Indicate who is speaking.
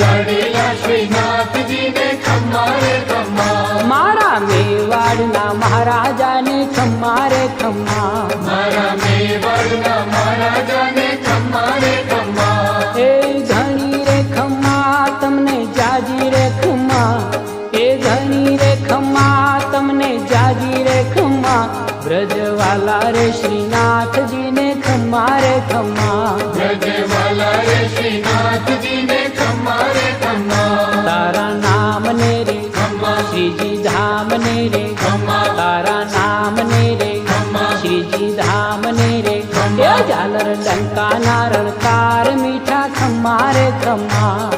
Speaker 1: લાડેલા શ્રીનાથજીને ખમ્મા રે ખમ્મા.
Speaker 2: મારા મેવાડના મહારાજાને ખમ્મા રે ખમ્મા.
Speaker 1: મારા મેવાડના મહારાજાને ખમ્મા રે ખમ્મા.
Speaker 2: એ ઘણી રે ખમ્મા તમને જાજી રે ખમ્મા. એ ઘણી રે ખમ્મા તમને જાજી રે ખમ્મા. બ્રજવાલા રે શ્રીનાથજીને ખમ્મા રે ખમ્મા.
Speaker 1: બ્રજવાલા રે શ્રીનાથજીને ખમ્મા રે ખમ્મા.
Speaker 2: તારા નામને રે
Speaker 1: ખમ્મા
Speaker 2: શ્રીજી ધામને રે.
Speaker 1: ખમ્મા
Speaker 2: તારા નામને રે
Speaker 1: ખમ્મા
Speaker 2: શ્રીજી ધામને રે.
Speaker 1: ખમ્મા.
Speaker 2: એ ઝાલર ડંકાના રણકાર મીઠા ખમ્મા રે ખમ્મા.